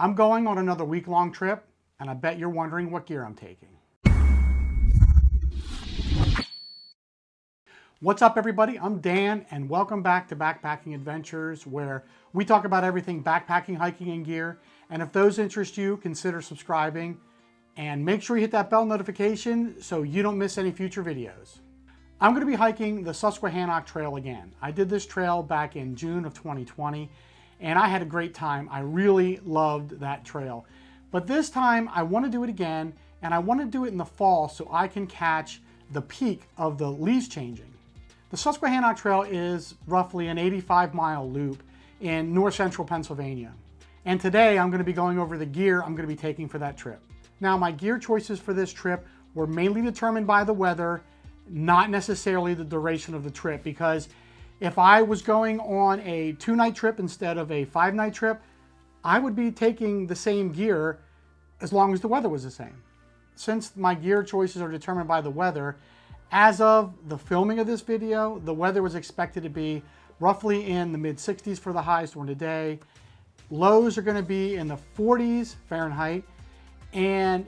I'm going on another week-long trip, and I bet you're wondering what gear I'm taking. What's up, everybody? I'm Dan, and welcome back to Backpacking Adventures, where we talk about everything backpacking, hiking, and gear. And if those interest you, consider subscribing, and make sure you hit that bell notification so you don't miss any future videos. I'm going to be hiking the Susquehannock Trail again. I did this trail back in June of 2020, and I had a great time. I really loved that trail. But this time I want to do it again, and I want to do it in the fall so I can catch the peak of the leaves changing. The Susquehannock Trail is roughly an 85-mile loop in north central Pennsylvania. And today I'm going to be going over the gear I'm going to be taking for that trip. Now, my gear choices for this trip were mainly determined by the weather, not necessarily the duration of the trip, because if I was going on a 2-night trip instead of a 5-night trip, I would be taking the same gear as long as the weather was the same. Since my gear choices are determined by the weather, as of the filming of this video, the weather was expected to be roughly in the mid-60s for the highs during the day. Lows are going to be in the 40s Fahrenheit, and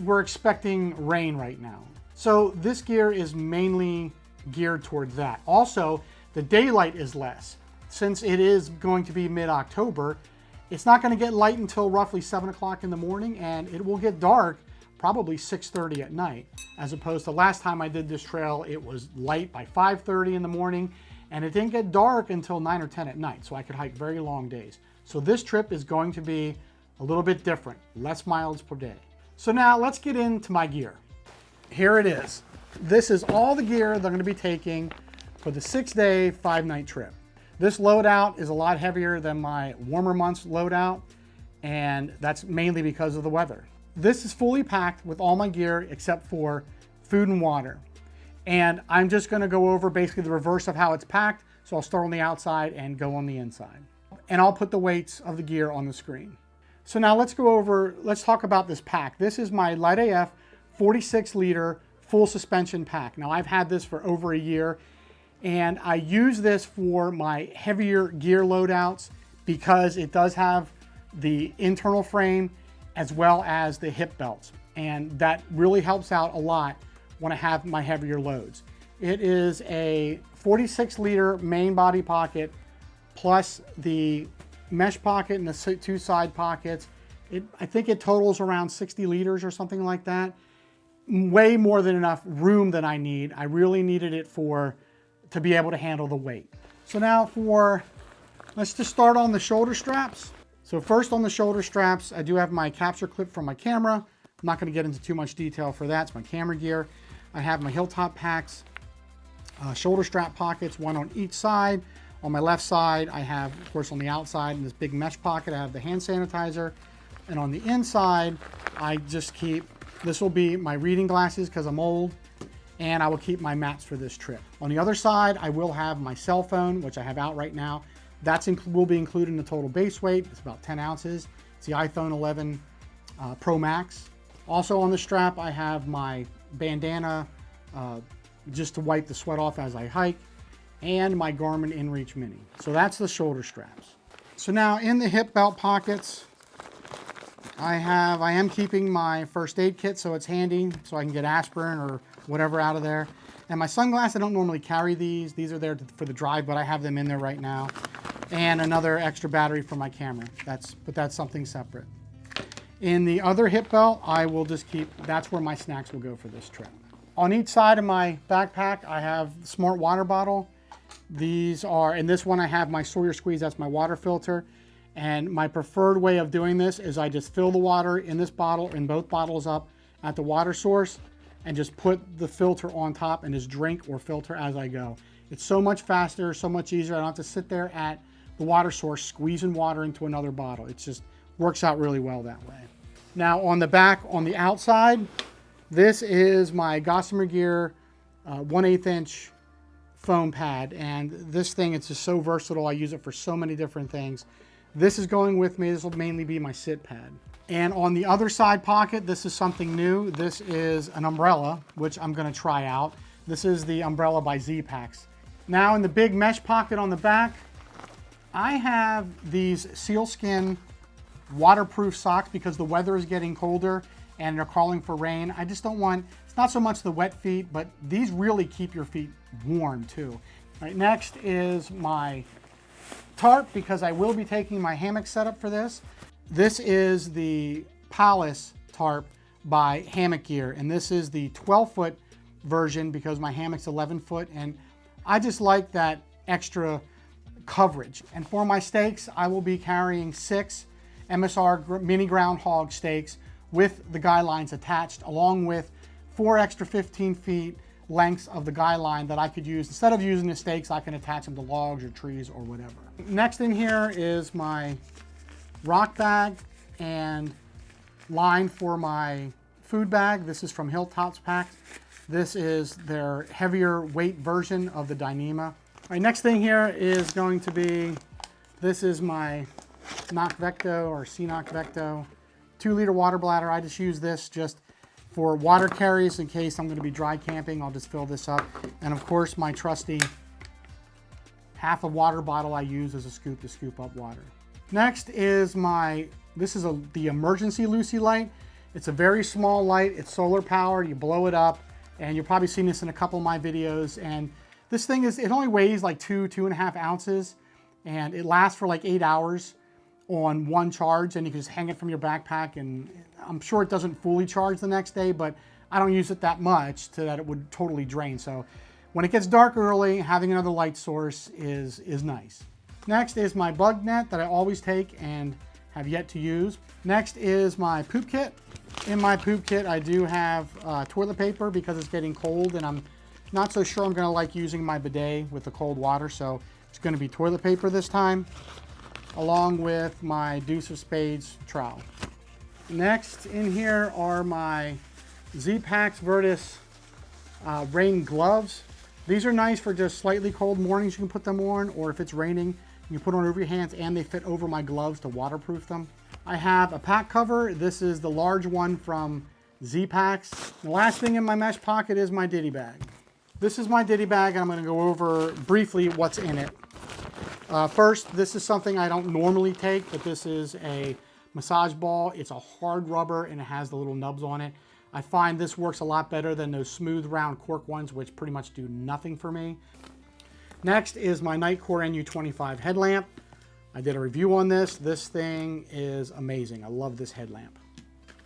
we're expecting rain right now. So this gear is mainly geared towards that. Also, the daylight is less. Since it is going to be mid-October, it's not going to get light until roughly 7 o'clock in the morning, and it will get dark probably 6:30 at night, as opposed to last time I did this trail, it was light by 5:30 in the morning, and it didn't get dark until 9 or 10 at night, so I could hike very long days. So this trip is going to be a little bit different, less miles per day. So now let's get into my gear. Here it is. This is all the gear that I'm going to be taking for the 6-day, 5-night trip. This loadout is a lot heavier than my warmer months loadout, and that's mainly because of the weather. This is fully packed with all my gear except for food and water. And I'm just going to go over basically the reverse of how it's packed. So I'll start on the outside and go on the inside. And I'll put the weights of the gear on the screen. So now let's talk about this pack. This is my Light AF 46-liter full suspension pack. Now, I've had this for over a year, and I use this for my heavier gear loadouts because it does have the internal frame as well as the hip belts, and that really helps out a lot when I have my heavier loads. It is a 46-liter main body pocket plus the mesh pocket and the 2 side pockets. I think it totals around 60 liters or something like that. Way more than enough room that I need. I really needed it to be able to handle the weight. So now let's just start on the shoulder straps. So first on the shoulder straps, I do have my capture clip from my camera. I'm not going to get into too much detail for that. It's my camera gear. I have my Hilltop packs, shoulder strap pockets, one on each side. On my left side, I have, of course, on the outside in this big mesh pocket, I have the hand sanitizer. And on the inside, I just keep, this will be my reading glasses because I'm old, and I will keep my mats for this trip. On the other side, I will have my cell phone, which I have out right now. That will be included in the total base weight. It's about 10 ounces. It's the iPhone 11 Pro Max. Also on the strap, I have my bandana just to wipe the sweat off as I hike, and my Garmin InReach Mini. So that's the shoulder straps. So now in the hip belt pockets, I am keeping my first aid kit so it's handy so I can get aspirin or whatever out of there. And my sunglasses, I don't normally carry these. These are there for the drive, but I have them in there right now. And another extra battery for my camera. But that's something separate. In the other hip belt, I will just keep, that's where my snacks will go for this trip. On each side of my backpack, I have the Smart water bottle. These are, in this one I have my Sawyer Squeeze, that's my water filter. And my preferred way of doing this is I just fill the water in this bottle, in both bottles up at the water source, and just put the filter on top and just drink or filter as I go. It's so much faster, so much easier. I don't have to sit there at the water source squeezing water into another bottle. It just works out really well that way. Now on the back, on the outside, this is my Gossamer Gear 1/8 inch foam pad, and this thing, it's just so versatile. I use it for so many different things. This is going with me. This will mainly be my sit pad. And on the other side pocket, this is something new. This is an umbrella, which I'm going to try out. This is the umbrella by Z-Packs. Now in the big mesh pocket on the back, I have these sealskin waterproof socks because the weather is getting colder and they're calling for rain. I just don't want, it's not so much the wet feet, but these really keep your feet warm too. All right, next is my tarp because I will be taking my hammock setup for this. This is the Palace tarp by Hammock Gear, and this is the 12-foot version because my hammock's 11 foot, and I just like that extra coverage. And for my stakes, I will be carrying 6 MSR mini groundhog stakes with the guy lines attached, along with 4 extra 15 feet lengths of the guy line that I could use. Instead of using the stakes, I can attach them to logs or trees or whatever. Next in here is my rock bag and line for my food bag. This is from Hilltop's Packs. This is their heavier weight version of the Dyneema. All right, next thing here is going to be, this is my Knock Vecto or Knock Vecto 2-liter water bladder. I just use this just for water carries in case I'm going to be dry camping. I'll just fill this up. And of course, my trusty half a water bottle I use as a scoop to scoop up water. Next is this is the emergency Lucy light. It's a very small light. It's solar powered. You blow it up, and you've probably seen this in a couple of my videos. And this thing it only weighs like 2.5 ounces, and it lasts for like 8 hours on one charge, and you can just hang it from your backpack, and I'm sure it doesn't fully charge the next day, but I don't use it that much that it would totally drain. So when it gets dark early, having another light source is nice. Next is my bug net that I always take and have yet to use. Next is my poop kit. In my poop kit, I do have toilet paper because it's getting cold, and I'm not so sure I'm gonna like using my bidet with the cold water, so it's gonna be toilet paper this time, along with my Deuce of Spades trowel. Next in here are my Z-Packs Virtus rain gloves. These are nice for just slightly cold mornings. You can put them on, or if it's raining, you can put them over your hands, and they fit over my gloves to waterproof them. I have a pack cover. This is the large one from Z-Packs. The last thing in my mesh pocket is my Ditty bag. This is my Ditty bag, and I'm going to go over briefly what's in it. First, this is something I don't normally take, but this is a massage ball. It's a hard rubber, and it has the little nubs on it. I find this works a lot better than those smooth round cork ones, which pretty much do nothing for me. Next is my Nightcore NU25 headlamp. I did a review on this. This thing is amazing. I love this headlamp.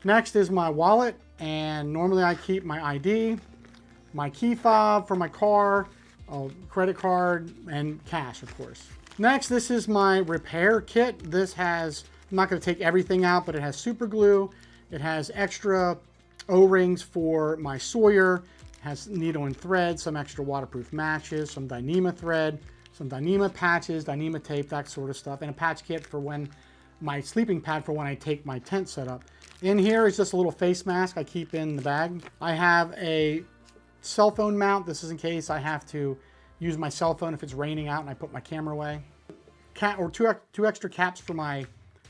Next is my wallet, and normally I keep my ID, my key fob for my car, a credit card, and cash, of course. Next, this is my repair kit. This has, I'm not going to take everything out, but it has super glue. It has extra O-rings for my Sawyer. It has needle and thread, some extra waterproof matches, some Dyneema thread, some Dyneema patches, Dyneema tape, that sort of stuff, and a patch kit for when my sleeping pad for when I take my tent set up. In here is just a little face mask I keep in the bag. I have a cell phone mount. This is in case I have to use my cell phone if it's raining out and I put my camera away. Two extra caps for my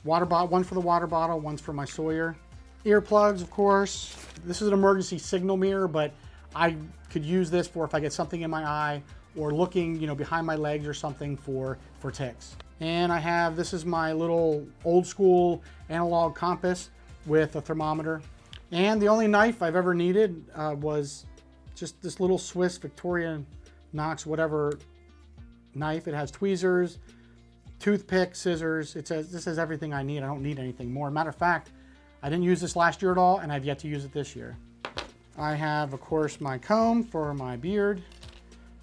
water bottle, one for the water bottle, one's for my Sawyer. Earplugs, of course. This is an emergency signal mirror, but I could use this for if I get something in my eye or looking, behind my legs or something for ticks. And I have, this is my little old school analog compass with a thermometer. And the only knife I've ever needed was just this little Swiss Victoria Knox whatever knife. It has tweezers, toothpick, scissors. This has everything I need. I don't need anything more. Matter of fact, I didn't use this last year at all, and I've yet to use it this year. I have, of course, my comb for my beard,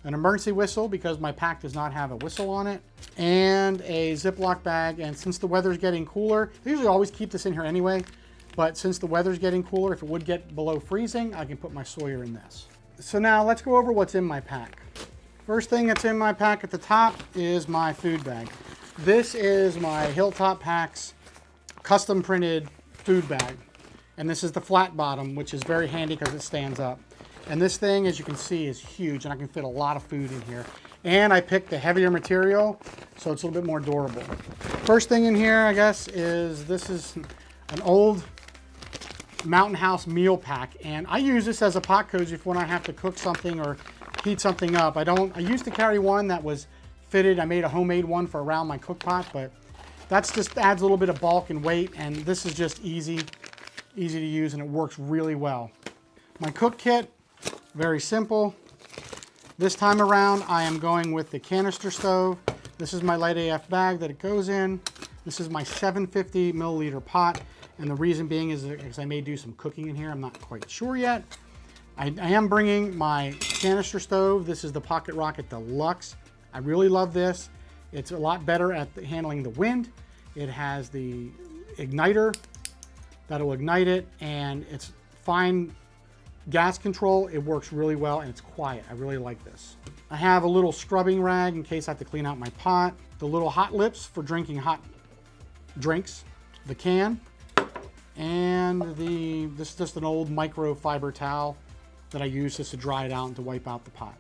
an emergency whistle because my pack does not have a whistle on it, and a Ziploc bag. And since the weather's getting cooler, I usually always keep this in here anyway, but since the weather's getting cooler, if it would get below freezing, I can put my Sawyer in this. So now let's go over what's in my pack. First thing that's in my pack at the top is my food bag. This is my Hilltop Packs custom printed food bag. And this is the flat bottom, which is very handy because it stands up. And this thing, as you can see, is huge, and I can fit a lot of food in here. And I picked the heavier material, so it's a little bit more durable. First thing in here, I guess, is this is an old Mountain House meal pack. And I use this as a pot cozy for when I have to cook something or heat something up. I used to carry one that was fitted. I made a homemade one for around my cook pot, but That's just adds a little bit of bulk and weight, and this is just easy to use, and it works really well. My cook kit, very simple. This time around, I am going with the canister stove. This is my light AF bag that it goes in. This is my 750 milliliter pot, and the reason being is because I may do some cooking in here. I'm not quite sure yet. I am bringing my canister stove. This is the Pocket Rocket Deluxe. I really love this. It's a lot better at handling the wind. It has the igniter that'll ignite it, and it's fine gas control. It works really well, and it's quiet. I really like this. I have a little scrubbing rag in case I have to clean out my pot. The little hot lips for drinking hot drinks. The can. And this is just an old microfiber towel that I use just to dry it out and to wipe out the pot.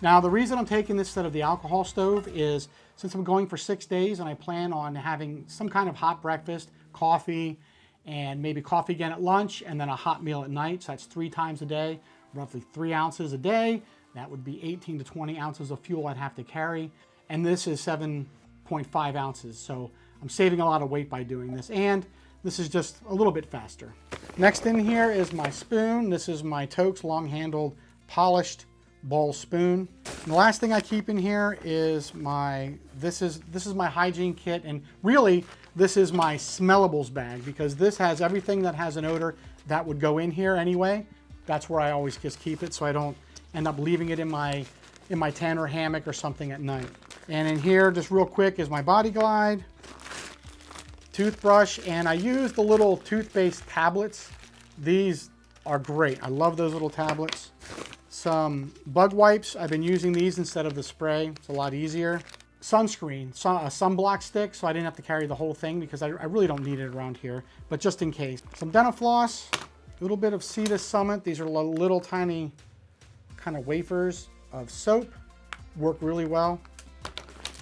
Now, the reason I'm taking this instead of the alcohol stove is since I'm going for 6 days and I plan on having some kind of hot breakfast, coffee, and maybe coffee again at lunch, and then a hot meal at night. So that's 3 times a day, roughly 3 ounces a day. That would be 18 to 20 ounces of fuel I'd have to carry. And this is 7.5 ounces. So I'm saving a lot of weight by doing this. And this is just a little bit faster. Next in here is my spoon. This is my Toaks long-handled polished bowl spoon. And the last thing I keep in here is this is my hygiene kit, and really this is my smellables bag, because this has everything that has an odor that would go in here anyway. That's where I always just keep it, so I don't end up leaving it in my tent or hammock or something at night. And in here, just real quick, is my Body Glide, toothbrush, and I use the little toothpaste tablets. These are great. I love those little tablets. Some bug wipes. I've been using these instead of the spray. It's a lot easier. Sunscreen, a sunblock stick, so I didn't have to carry the whole thing because I really don't need it around here, but just in case. Some dental floss, a little bit of Cetus Summit. These are little tiny kind of wafers of soap. Work really well.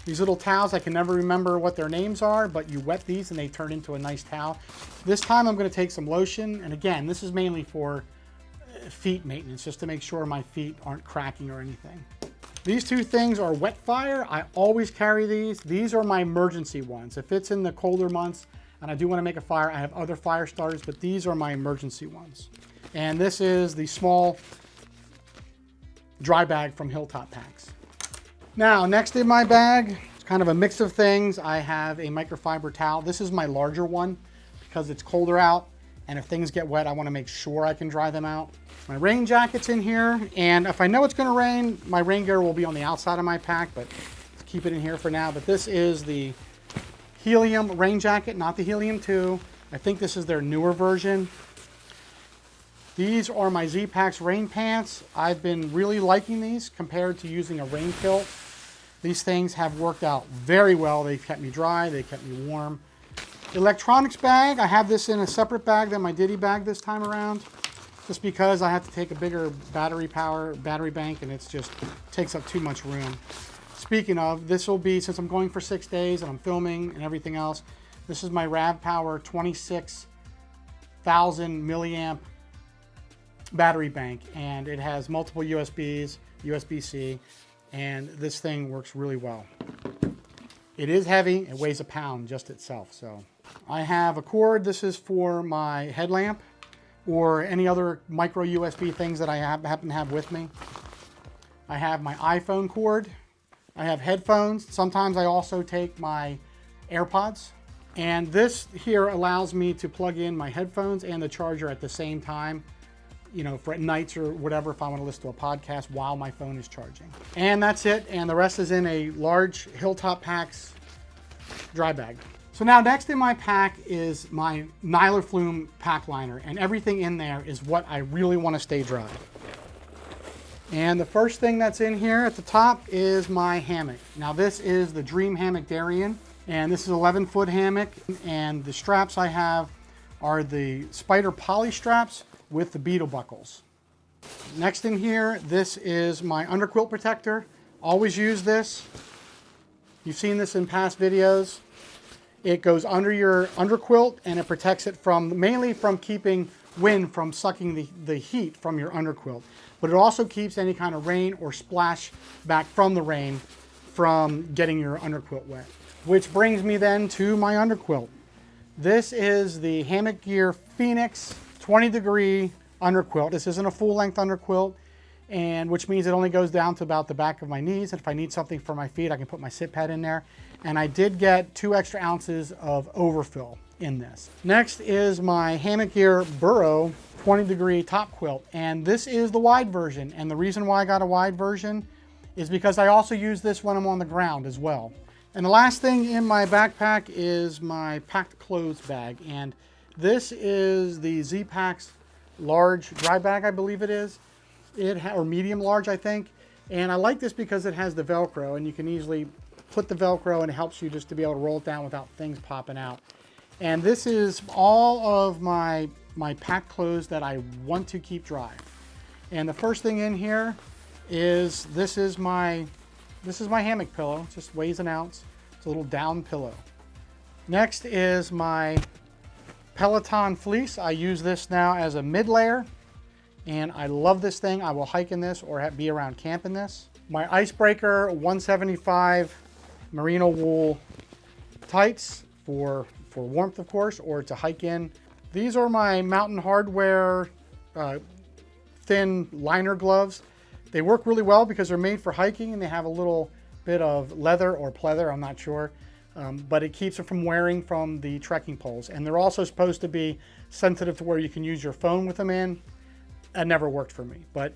These little towels, I can never remember what their names are, but you wet these and they turn into a nice towel. This time I'm going to take some lotion, and again, this is mainly for feet maintenance, just to make sure my feet aren't cracking or anything. These 2 things are wet fire. I always carry these. These are my emergency ones. If it's in the colder months and I do want to make a fire, I have other fire starters, but these are my emergency ones. And this is the small dry bag from Hilltop Packs. Now, next in my bag, it's kind of a mix of things. I have a microfiber towel. This is my larger one because it's colder out, and if things get wet, I want to make sure I can dry them out. My rain jacket's in here, and if I know it's going to rain, my rain gear will be on the outside of my pack, but let's keep it in here for now. But this is the Helium rain jacket, not the Helium 2. I think this is their newer version. These are my Z-Packs rain pants. I've been really liking these compared to using a rain kilt. These things have worked out very well. They've kept me dry, they kept me warm. Electronics bag, I have this in a separate bag than my Ditty bag this time around, just because I have to take a bigger battery bank, and it's just takes up too much room. Speaking of, this will be, since I'm going for 6 days and I'm filming and everything else, this is my Rav Power 26,000 milliamp battery bank, and it has multiple USBs, USB-C, and this thing works really well. It is heavy. It weighs a pound just itself. So I have a cord. This is for my headlamp or any other micro USB things that I happen to have with me. I have my iPhone cord. I have headphones. Sometimes I also take my AirPods. And this here allows me to plug in my headphones and the charger at the same time, you know, for at nights or whatever, if I want to listen to a podcast while my phone is charging. And that's it. And the rest is in a large Hilltop Packs dry bag. So now next in my pack is my Nylar Flume pack liner, and everything in there is what I really want to stay dry. And the first thing that's in here at the top is my hammock. Now this is the Dream Hammock Darien, and this is an 11-foot hammock, and the straps I have are the Spider poly straps with the beetle buckles. Next in here, this is my underquilt protector. Always use this. You've seen this in past videos. It goes under your underquilt, and it protects it from, mainly from keeping wind from sucking the heat from your underquilt. But it also keeps any kind of rain or splash back from the rain from getting your underquilt wet. Which brings me then to my underquilt. This is the Hammock Gear Phoenix 20-degree underquilt. This isn't a full-length underquilt, and which means it only goes down to about the back of my knees. And if I need something for my feet, I can put my sit pad in there. And I did get 2 extra ounces of overfill in this. Next is my Hammock Gear Burrow 20-degree top quilt, and this is the wide version. And the reason why I got a wide version is because I also use this when I'm on the ground as well. And the last thing in my backpack is my packed clothes bag, and this is the Z-Packs large dry bag, I believe it is, or medium large, I think. And I like this because it has the Velcro, and you can easily put the Velcro, and it helps you just to be able to roll it down without things popping out. And this is all of my packed clothes that I want to keep dry. And the first thing in here is this is my hammock pillow. It just weighs an ounce. It's a little down pillow. Next is my Peloton fleece. I use this now as a mid layer, and I love this thing. I will hike in this or be around camp in this. My Icebreaker 175 merino wool tights for warmth, of course, or to hike in. These are my Mountain Hardwear thin liner gloves. They work really well because they're made for hiking, and they have a little bit of leather or pleather, I'm not sure, but it keeps it from wearing from the trekking poles. And they're also supposed to be sensitive to where you can use your phone with them in. That never worked for me, but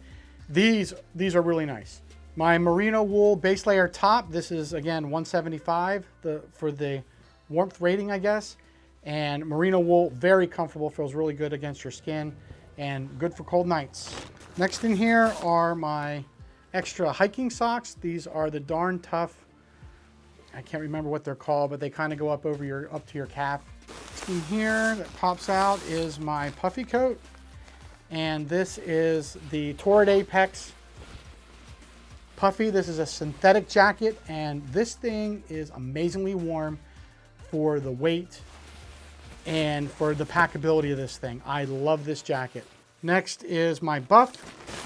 these are really nice. My merino wool base layer top, this is again 175 for the warmth rating, I guess. And merino wool, very comfortable, feels really good against your skin and good for cold nights. Next in here are my extra hiking socks. These are the Darn Tough, I can't remember what they're called, but they kind of go up to your calf. In here that pops out is my puffy coat, and this is the Torrid Apex puffy. This is a synthetic jacket, and this thing is amazingly warm for the weight and for the packability of this thing. I love this jacket. Next is my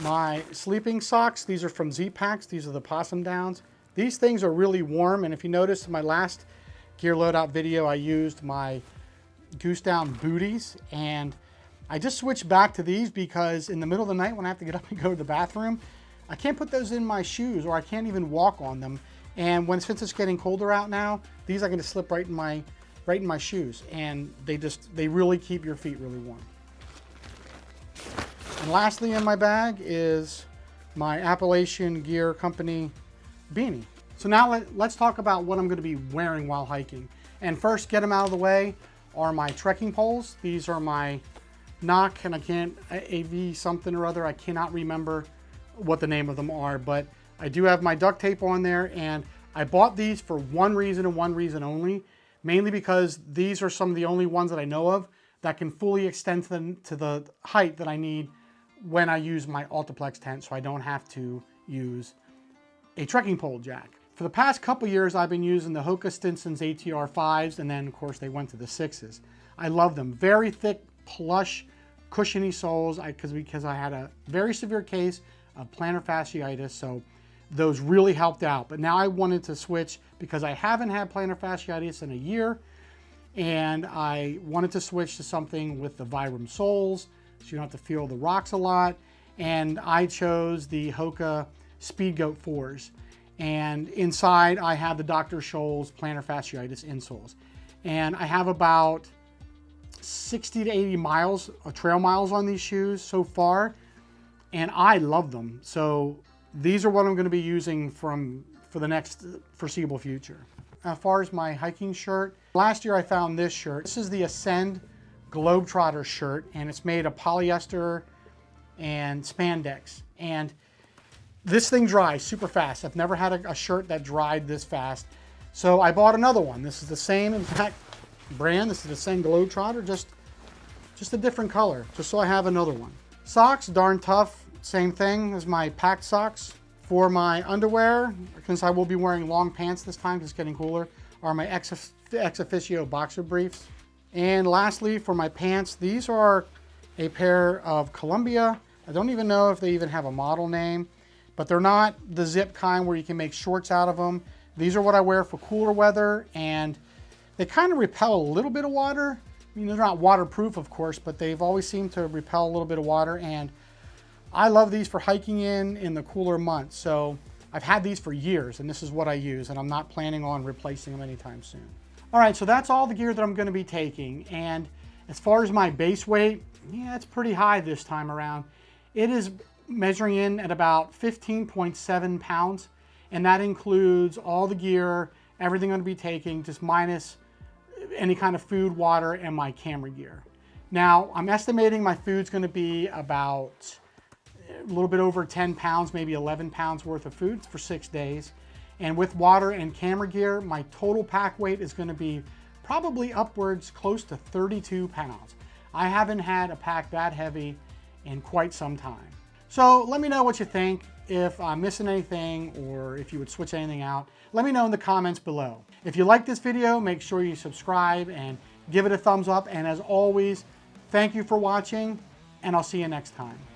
my sleeping socks. These are from Z-Packs. These are the possum downs. These things are really warm, and if you notice in my last gear loadout video, I used my goose down booties, and I just switched back to these because in the middle of the night when I have to get up and go to the bathroom, I can't put those in my shoes, or I can't even walk on them. And since it's getting colder out now, these are going to slip right in my shoes, and they really keep your feet really warm. And lastly in my bag is my Appalachian Gear Company beanie. So now let's talk about what I'm going to be wearing while hiking. And first, get them out of the way, are my trekking poles. These are my Knock, and AV something or other. I cannot remember what the name of them are, but I do have my duct tape on there, and I bought these for one reason and one reason only, mainly because these are some of the only ones that I know of that can fully extend to the height that I need when I use my Altiplex tent, so I don't have to use a trekking pole jack. For the past couple years, I've been using the Hoka Stinson's ATR 5s, and then of course they went to the 6s. I love them. Very thick, plush, cushiony soles, because I had a very severe case of plantar fasciitis, so those really helped out. But now I wanted to switch because I haven't had plantar fasciitis in a year, and I wanted to switch to something with the Vibram soles, so you don't have to feel the rocks a lot. And I chose the Hoka Speed Goat 4s. And inside I have the Dr. Scholl's plantar fasciitis insoles. And I have about 60 to 80 miles of trail miles on these shoes so far, and I love them. So these are what I'm going to be using for the next foreseeable future. As far as my hiking shirt, last year I found this shirt. This is the Ascend Globetrotter shirt, and it's made of polyester and spandex. And this thing dries super fast. I've never had a shirt that dried this fast. So I bought another one. This is the same, in fact, brand. This is the Ascend Globetrotter, just a different color, just so I have another one. Socks, Darn Tough, same thing as my packed socks. For my underwear, since I will be wearing long pants this time because it's getting cooler, are my ex officio boxer briefs. And lastly, for my pants, these are a pair of Columbia. I don't even know if they even have a model name, but they're not the zip kind where you can make shorts out of them. These are what I wear for cooler weather, and they kind of repel a little bit of water. I mean, they're not waterproof, of course, but they've always seemed to repel a little bit of water, and I love these for hiking in the cooler months. So I've had these for years, and this is what I use, and I'm not planning on replacing them anytime soon. All right, so that's all the gear that I'm gonna be taking, and as far as my base weight, yeah, it's pretty high this time around. It is measuring in at about 15.7 pounds, and that includes all the gear, everything I'm gonna be taking, just minus any kind of food, water, and my camera gear. Now, I'm estimating my food's gonna be about a little bit over 10 pounds, maybe 11 pounds worth of food for 6 days. And with water and camera gear, my total pack weight is gonna be probably upwards close to 32 pounds. I haven't had a pack that heavy in quite some time. So let me know what you think. If I'm missing anything or if you would switch anything out, let me know in the comments below. If you like this video, make sure you subscribe and give it a thumbs up. And as always, thank you for watching, and I'll see you next time.